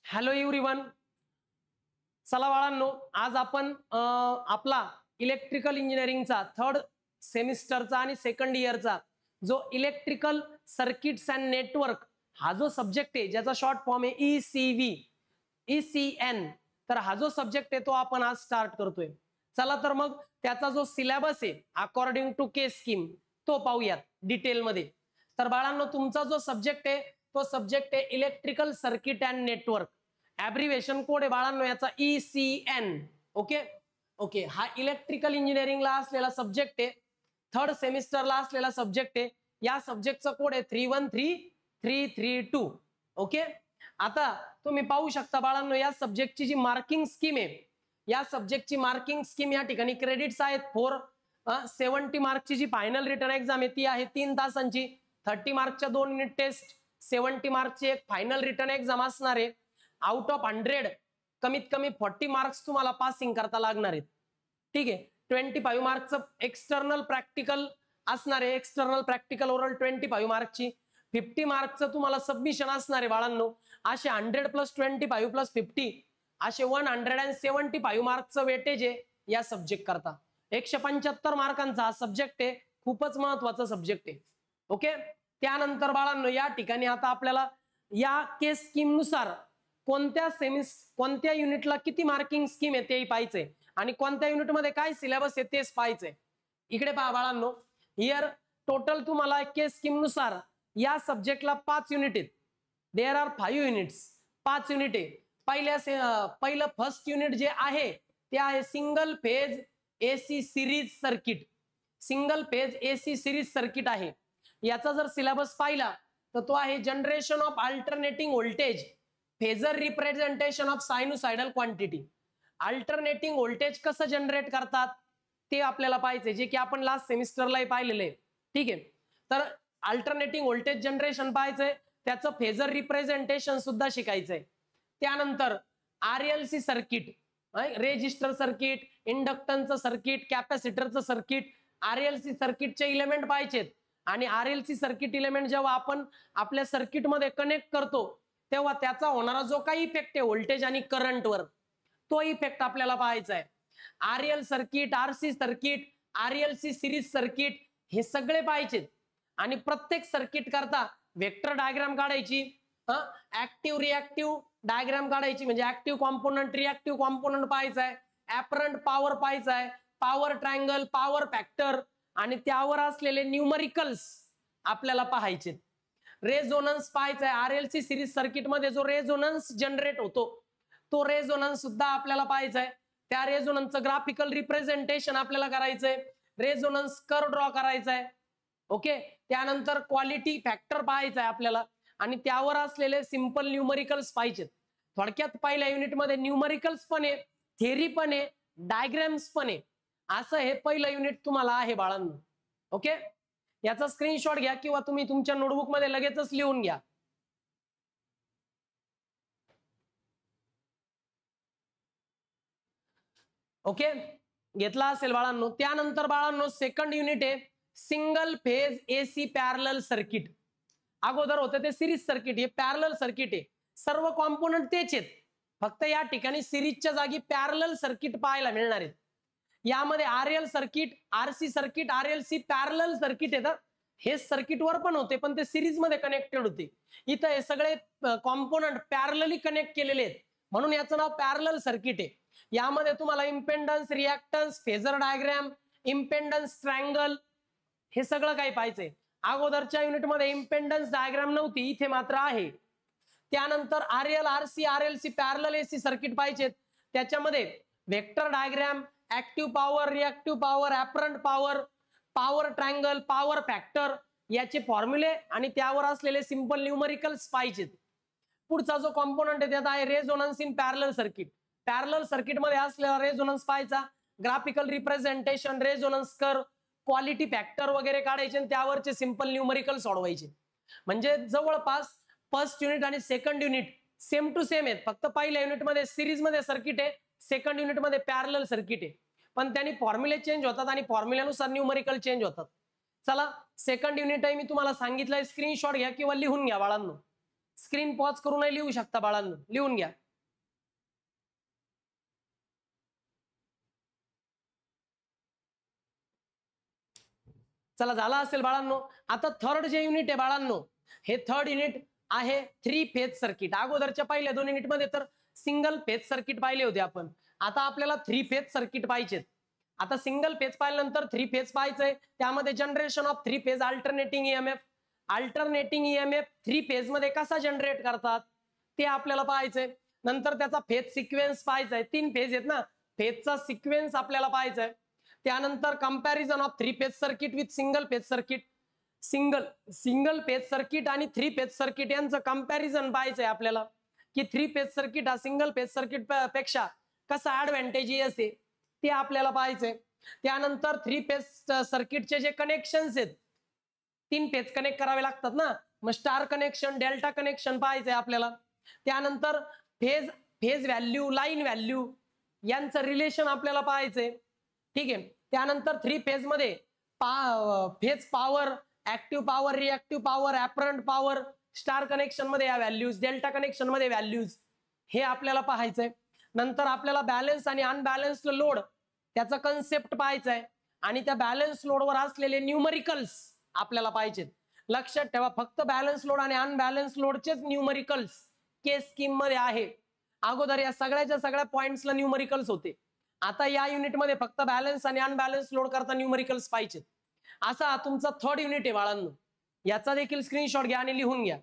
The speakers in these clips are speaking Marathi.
Hello everyone. चला बाळांनो, आज आपण आपला इलेक्ट्रिकल इंजिनिअरिंगचा थर्ड सेमिस्टरचा आणि सेकंड इयरचा जो इलेक्ट्रिकल सर्किट्स अँड नेटवर्क हा जो सब्जेक्ट आहे, ज्याचा शॉर्ट फॉर्म आहे ECN, तर हा जो सब्जेक्ट आहे तो आपण आज स्टार्ट करतोय. चला तर मग त्याचा जो सिलेबस आहे अकॉर्डिंग टू केस स्कीम तो पाहूयात डिटेलमध्ये. तर बाळांनो, तुमचा जो सब्जेक्ट आहे तो सब्जेक्ट आहे electrical circuit and network. Abbreviation code आहे बाळांनो याचा ECN. ओके, हा इलेक्ट्रिकल इंजिनिअरिंगला असलेला सब्जेक्ट आहे, थर्ड सेमिस्टरला असलेला सब्जेक्ट आहे. या सब्जेक्टचा कोड आहे 313332. ओके, आता तुम्ही पाहू शकता बाळांनो, या सब्जेक्टची जी मार्किंग स्कीम आहे, या सब्जेक्टची मार्किंग स्कीम या ठिकाणी क्रेडिट्स आहेत 70 मार्कची जी फायनल रिटर्न एक्झाम आहे ती आहे 3 तासांची. 30 मार्कच्या 2 युनिट टेस्ट, 70 मार्कची एक फायनल रिटर्न एक्झाम असणार आहे. आउट ऑफ 100 कमीत कमी 40 मार्क्स तुम्हाला पासिंग करता लागणार आहेत. ठीक आहे, 25 मार्कचं एक्सटर्नल प्रॅक्टिकल असणार आहे. External practical oral 25 मार्कची. 50 मार्कचं तुम्हाला सबमिशन असणार आहे बाळांनो. असे 100 + 25 + 50 असे 175 मार्कचं वेटेज आहे या सब्जेक्ट करता. 175 मार्कांचा हा सब्जेक्ट आहे, खूपच महत्वाचा सब्जेक्ट आहे. ओके, त्यानंतर बाळांनो या ठिकाणी आता आपल्याला या केस स्कीम नुसार कोणत्या युनिटला किती मार्किंग स्कीम आहे तेही पाहायचंय आणि कोणत्या युनिटमध्ये काय सिलेबस आहे तेच पाहायचंय. इकडे पहा बाळांनो, हिअर टोटल तुम्हाला केस स्कीम नुसार या सब्जेक्टला 5 युनिट आहेत. देअर आर 5 युनिट्स, 5 युनिट आहे. पहिलं फर्स्ट युनिट जे आहे ते आहे single phase AC series circuit. Single phase AC series circuit आहे. याचा जर सिलेबस पाहिला तर तो आहे generation of alternating voltage, phasor representation of sinusoidal quantity. Alternating voltage कसं जनरेट करतात ते आपल्याला पाहायचंय, जे की आपण लास्ट सेमिस्टरलाही पाहिलेलं आहे. ठीक आहे, तर अल्टरनेटिंग व्होल्टेज जनरेशन पाहायचंय, त्याचं फेजर रिप्रेझेंटेशन सुद्धा शिकायचंय. त्यानंतर RLC सर्किट, रेजिस्टर सर्किट, इंडक्टन्सचं सर्किट, कॅपॅसिटरचं सर्किट, RLC सर्किटचे इलेमेंट पाहिजेत. आणि RLC सर्किट इलेमेंट जेव्हा आपण आपल्या सर्किटमध्ये कनेक्ट करतो तेव्हा त्याचा होणारा जो काही इफेक्ट आहे व्होल्टेज आणि करंटवर, तो इफेक्ट आपल्याला पाहायचा आहे. RL circuit, RC circuit, RLC series circuit हे सगळे पाहिजेत. आणि प्रत्येक सर्किट करता वेक्टर डायग्राम काढायची, ऍक्टिव्ह रिएक्टिव्ह डायग्राम काढायची, म्हणजे ऍक्टिव्ह कॉम्पोनंट रिएक्टिव्ह कॉम्पोनंट पाहायचा आहे, ऍपरंट पॉवर पाहायचा आहे, पॉवर ट्रायंगल, पॉवर फॅक्टर आणि त्यावर असलेले न्यूमरिकल्स आपल्याला पाहायचे. रेझोनन्स पाहायचा आहे. RLC सिरीज सर्किट मध्ये जो रेझोनन्स जनरेट होतो तो रेझोनन्स सुद्धा आपल्याला पाहायचा आहे. त्या रेझोनन्सचं ग्राफिकल रिप्रेझेंटेशन आपल्याला करायचंय, रेझोनन्स कर्व ड्रॉ करायचा आहे. ओके, त्यानंतर क्वालिटी फॅक्टर पाहायचा आहे आपल्याला आणि त्यावर असलेले सिंपल न्यूमरिकल्स पाहिजेत. थोडक्यात पहिल्या युनिटमध्ये न्यूमरिकल्स पण आहे, थेरी पण आहे, डायग्राम्स पण आहे. असं हे पहिलं युनिट तुम्हाला आहे बाळांनो. ओके, याचा स्क्रीनशॉट घ्या किंवा तुम्ही तुमच्या नोटबुक मध्ये लगेचच लिहून घ्या. ओके, घेतला असेल बाळांनो. त्यानंतर बाळांनो सेकंड युनिट आहे single phase AC parallel circuit. अगोदर होते ते सिरीज सर्किट, हे पॅरलल सर्किट आहे. सर्व कॉम्पोनंट तेच आहेत, फक्त या ठिकाणी सिरीजच्या जागी पॅरलल सर्किट पाहायला मिळणार आहेत. यामध्ये RL circuit, RC circuit, RLC parallel circuit येतात. हे सर्किट वर पण होते पण ते सिरीज मध्ये कनेक्टेड होते. इथं हे सगळे कॉम्पोनंट पॅरलली कनेक्ट केलेले आहेत म्हणून याचं नाव पॅरलल सर्किट आहे. यामध्ये तुम्हाला इम्पेंडन्स, रिएक्टन्स, फेजर डायग्राम, इम्पेंडन्स ट्रायंगल हे सगळं काही पाहिजे. अगोदरच्या युनिटमध्ये इम्पेंडन्स डायग्राम नव्हती, इथे मात्र आहे. त्यानंतर RL, RC, RLC parallel AC circuit पाहिजेत. त्याच्यामध्ये vector diagram, active power, reactive power, apparent power, power triangle, power factor याचे फॉर्म्युले आणि त्यावर असलेले सिंपल न्यूमरिकल्स पाहिजेत. पुढचा जो कॉम्पोनंट आहे त्यात आहे resonance in parallel circuit. Parallel circuit मध्ये असलेला रेझोनन्स पाहायचा, graphical representation, resonance curve, quality factor वगैरे काढायचे आणि त्यावरचे सिंपल न्यूमरिकल सोडवायचे. म्हणजे जवळपास फर्स्ट युनिट आणि second unit same to same आहेत, फक्त पहिल्या युनिटमध्ये सिरीज मध्ये सर्किट आहे, सेकंड युनिटमध्ये पॅरलल सर्किट आहे, पण त्यांनी फॉर्म्युले चेंज होतात आणि फॉर्म्युल्यानुसार न्यूमरिकल चेंज होतात. चला सेकंड युनिट आहे, मी तुम्हाला सांगितलंय, स्क्रीनशॉट घ्या किंवा लिहून घ्या बाळांनो. स्क्रीन पॉज करूनही लिहू शकता बाळांनो, लिहून घ्या. चला झाला असेल बाळांनो. आता थर्ड जे युनिट आहे बाळांनो, हे थर्ड युनिट आहे 3 फेज सर्किट. अगोदरच्या पहिल्या 2 युनिट मध्ये तर सिंगल फेज सर्किट पाहिले होते आपण. आता आपल्याला 3 फेज सर्किट पाहिजेत. आता सिंगल फेज पाहिल्यानंतर 3 फेज पाहायचंय. त्यामध्ये generation of 3 phase alternating EMF. Alternating EMF 3 phase मध्ये कसा जनरेट करतात ते आपल्याला पाहायचंय. नंतर त्याचा फेज सिक्वेन्स पाहायचाय. 3 फेज आहेत ना, फेजचा सिक्वेन्स आपल्याला पाहायचाय. त्यानंतर comparison of 3 phase circuit with single phase circuit. Single phase circuit आणि 3 फेज सर्किट यांचं कंपॅरिझन पाहायचंय आपल्याला, की 3 फेज सर्किट हा सिंगल फेज सर्किट पेक्षा कसा ऍडव्हान्टेजियस आहे ते आपल्याला पाहायचंय. त्यानंतर 3 फेज सर्किटचे जे कनेक्शन्स आहेत, 3 फेज कनेक्ट करावे लागतात ना, मग स्टार कनेक्शन, डेल्टा कनेक्शन पाहायचंय आपल्याला. त्यानंतर फेज व्हॅल्यू, लाईन व्हॅल्यू यांचं रिलेशन आपल्याला पाहायचंय. ठीक आहे. त्यानंतर 3 फेज मध्ये phase power, active power, reactive power, apparent power, star connection मध्ये या व्हॅल्यूज, डेल्टा कनेक्शन मध्ये व्हॅल्यूज, हे आपल्याला पाहायचंय. नंतर आपल्याला बॅलन्स आणि अनबॅलन्स्ड लोड त्याचा कन्सेप्ट पाहायचा आहे. आणि त्या बॅलन्स लोडवर असलेले न्यूमरिकल्स आपल्याला पाहिजेत. लक्षात ठेवा, फक्त बॅलन्स लोड आणि अनबॅलन्स लोडचेच न्यूमरिकल्स केस स्कीम मध्ये आहे. अगोदर या सगळ्याच्या सगळ्या पॉइंट्सला न्यूमरिकल्स होते. आता या युनिटमध्ये फक्त बॅलन्स आणि अनबॅलन्स लोड करता न्यूमरिकल्स पाहिजेत. असा हा तुमचा थर्ड युनिट आहे बाळांनो. याचा देखील स्क्रीनशॉट घ्या आणि लिहून घ्या.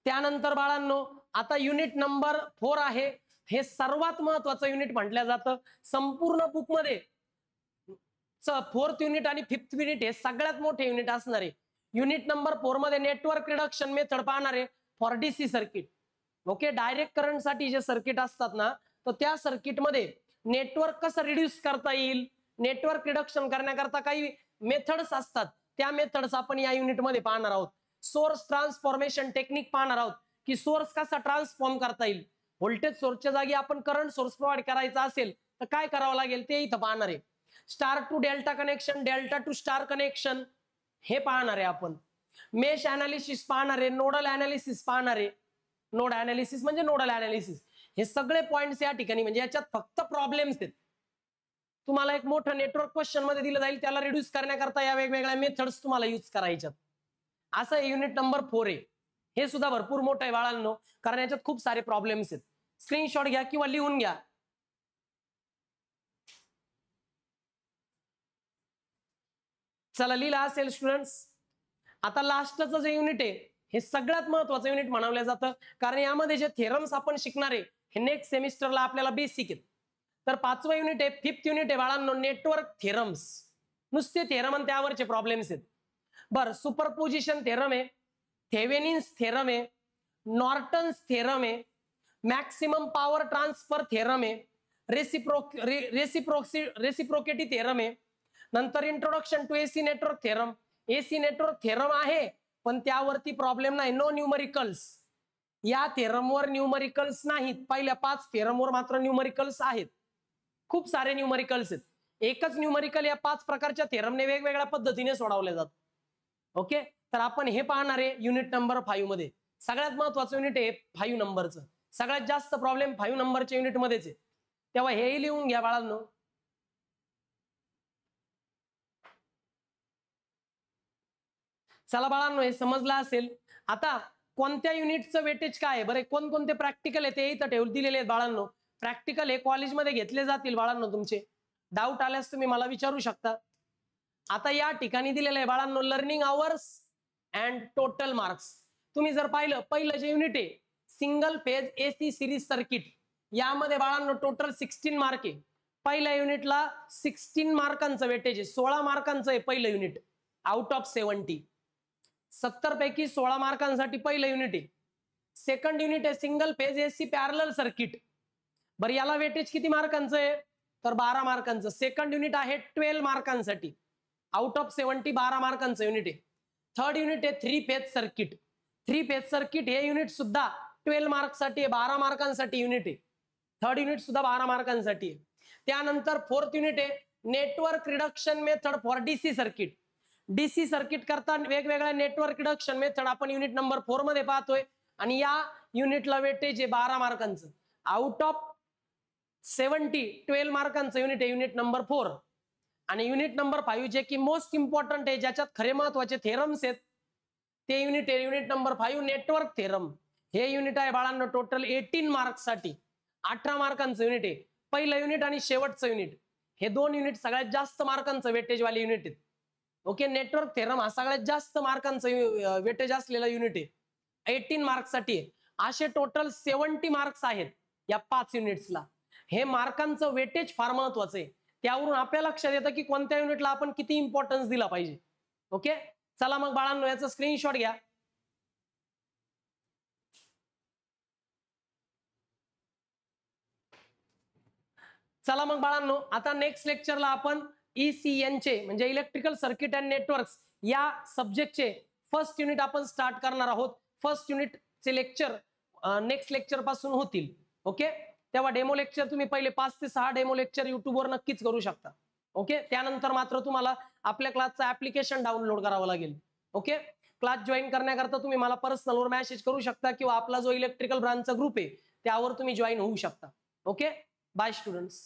त्यानंतर बाळांनो आता युनिट नंबर 4 आहे. हे सर्वात महत्वाचं युनिट म्हटलं जातं. संपूर्ण बुक मध्ये 4th युनिट आणि 5th युनिट हे सगळ्यात मोठे युनिट असणार आहे. युनिट नंबर 4 मध्ये नेटवर्क रिडक्शन मेथड पाहणार आहे for DC circuit. Okay, direct current साठी जे सर्किट असतात ना, तर त्या सर्किट मध्ये नेटवर्क कसं रिड्यूस करता येईल, नेटवर्क रिडक्शन करण्याकरता काही मेथड्स असतात, त्या मेथड्स आपण या युनिट मध्ये पाहणार आहोत. सोर्स ट्रान्सफॉर्मेशन टेक्निक पाहणार आहोत, की सोर्स कसा ट्रान्सफॉर्म करता येईल. व्होल्टेज सोर्सच्या जागी आपण करंट सोर्स प्रोव्हाइड करायचा असेल तर काय करावं लागेल ते इथं पाहणार आहे. Star to delta connection, delta to star connection हे पाहणार आहे आपण. मेश अनालिसिस पाहणार आहे, नोडल अनालिसिस पाहणार आहे. नोड अनालिसिस म्हणजे नोडल अनालिसिस. हे सगळे पॉइंट्स या ठिकाणी म्हणजे याच्यात फक्त प्रॉब्लेम्स आहेत. तुम्हाला एक मोठं नेटवर्क क्वेश्चन मध्ये दिलं जाईल, त्याला रिड्यूस करण्याकरता या वेगवेगळ्या मेथड्स तुम्हाला यूज करायच्यात. असं युनिट नंबर 4 आहे. हे सुद्धा भरपूर मोठं आहे बाळांनो, कारण याच्यात खूप सारे प्रॉब्लेम्स आहेत. स्क्रीनशॉट घ्या किंवा लिहून घ्या. चला लिहिला असेल स्टुडंट्स. आता लास्टचं जे युनिट आहे हे सगळ्यात महत्वाचं युनिट म्हणावलं जातं, कारण यामध्ये जे थेरम्स आपण शिकणार आहे हे नेक्स्ट सेमिस्टरला आपल्याला बेसिक आहेत. तर 5वं युनिट आहे, 5th युनिट आहे बाळांनो, नेटवर्क थेरम्स. नुसते थेरम आणि त्यावरचे प्रॉब्लेम्स आहेत. बरं, सुपरपोजिशन थेरम आहे, थेवेनिन्स थेरम आहे, नॉर्टन्स थेरम आहे, मॅक्सिमम पॉवर ट्रान्सफर थेरम आहे, रेसिप्रोकेटी थेरम आहे. नंतर introduction to AC network theorem. AC network theorem आहे पण त्यावरती प्रॉब्लेम नाही, नो न्यूमरिकल्स. या थेरमवर न्यूमरिकल्स नाहीत. पहिल्या 5 थेरमवर मात्र न्यूमरिकल्स आहेत. खूप सारे न्यूमरिकल्स आहेत. एकच न्यूमरिकल या 5 प्रकारच्या थेरमने वेगवेगळ्या पद्धतीने सोडवले जातात. ओके, तर आपण हे पाहणार आहे युनिट नंबर 5 मध्ये. सगळ्यात महत्वाचं युनिट आहे 5 नंबरचं. सगळ्यात जास्त प्रॉब्लेम 5 नंबरच्या युनिट मध्येच आहे. तेव्हा हेही लिहून घ्या बाळांनो. चला बाळांनो, हे समजलं असेल. आता कोणत्या युनिटचं वेटेज काय आहे बरं, कोणकोणते प्रॅक्टिकल आहे ते इथं दिलेले आहेत बाळांनो. प्रॅक्टिकल हे कॉलेजमध्ये घेतले जातील बाळांनो. तुमचे डाऊट आल्यास तुम्ही मला विचारू शकता. आता या ठिकाणी दिलेलं आहे बाळांनो learning hours and total marks. तुम्ही जर पाहिलं, पहिलं जे युनिट आहे single phase AC series circuit, यामध्ये बाळांनो टोटल 16 मार्क आहे. पहिल्या युनिटला 16 मार्कांचं वेटेज आहे. 16 मार्कांचं आहे पहिलं युनिट आउट ऑफ 70. 70 पैकी 16 मार्कांसाठी पहिलं युनिट आहे. सेकंड युनिट आहे single phase AC parallel circuit. बरं, याला वेटेज किती मार्कांचं आहे तर 12 मार्कांचं. सेकंड युनिट आहे 12 मार्कांसाठी. आउट ऑफ 70 12 मार्कांचं युनिट आहे. थर्ड युनिट आहे 3 फेज सर्किट. 3 फेज सर्किट हे युनिट सुद्धा 12 मार्क्ससाठी आहे, 12 मार्कांसाठी युनिट आहे. थर्ड युनिट सुद्धा 12 मार्कांसाठी आहे. त्यानंतर फोर्थ युनिट आहे network reduction method for DC circuit. DC circuit करता वेगवेगळ्या नेटवर्क रिडक्शन मेथड आपण युनिट नंबर 4 मध्ये पाहतोय. आणि या युनिटला वेटेज आहे 12 मार्कांचं. आउट ऑफ 70 12 मार्कांचं युनिट आहे युनिट नंबर 4. आणि युनिट नंबर 5 जे की मोस्ट इम्पॉर्टंट आहे, ज्याच्यात खरे महत्वाचे थेरम्स आहेत, ते युनिट आहे युनिट नंबर 5 नेटवर्क थेरम. हे युनिट आहे बाळांनो टोटल 18 मार्क्स साठी 18 मार्कांचं युनिट आहे. पहिलं युनिट आणि शेवटचं युनिट हे दोन युनिट सगळ्यात जास्त मार्कांचं वेटेज वाले युनिट आहेत. ओके, नेटवर्क थेरम हा सगळ्यात जास्त मार्कांचं वेटेज असलेला युनिट आहे, 18 मार्क्स साठी. असे टोटल 70 मार्क्स आहेत या 5 युनिट्सला. हे मार्कांचं वेटेज फार महत्वाचं आहे. त्यावरून आपल्या लक्षात येतं की कोणत्या युनिटला आपण किती इम्पॉर्टन्स दिला पाहिजे. ओके, चला मग बाळांनो याचा स्क्रीनशॉट घ्या. चला मग बाळांनो आता नेक्स्ट लेक्चरला आपण ECN चे म्हणजे इलेक्ट्रिकल सर्किट अँड नेटवर्क्स या सब्जेक्टचे फर्स्ट युनिट आपण स्टार्ट करणार आहोत. फर्स्ट युनिटचे लेक्चर नेक्स्ट लेक्चर पासून होतील. ओके, तेव्हा डेमो लेक्चर तुम्ही पहिले 5 ते 6 डेमो लेक्चर युट्यूबवर नक्कीच करू शकता. ओके, त्यानंतर मात्र तुम्हाला आपल्या क्लासचं ऍप्लिकेशन डाउनलोड करावं लागेल. ओके, क्लास जॉईन करण्याकरता तुम्ही मला पर्सनलवर मेसेज करू शकता किंवा आपला जो इलेक्ट्रिकल ब्रांचचा ग्रुप आहे त्यावर तुम्ही जॉईन होऊ शकता. Okay, bye students.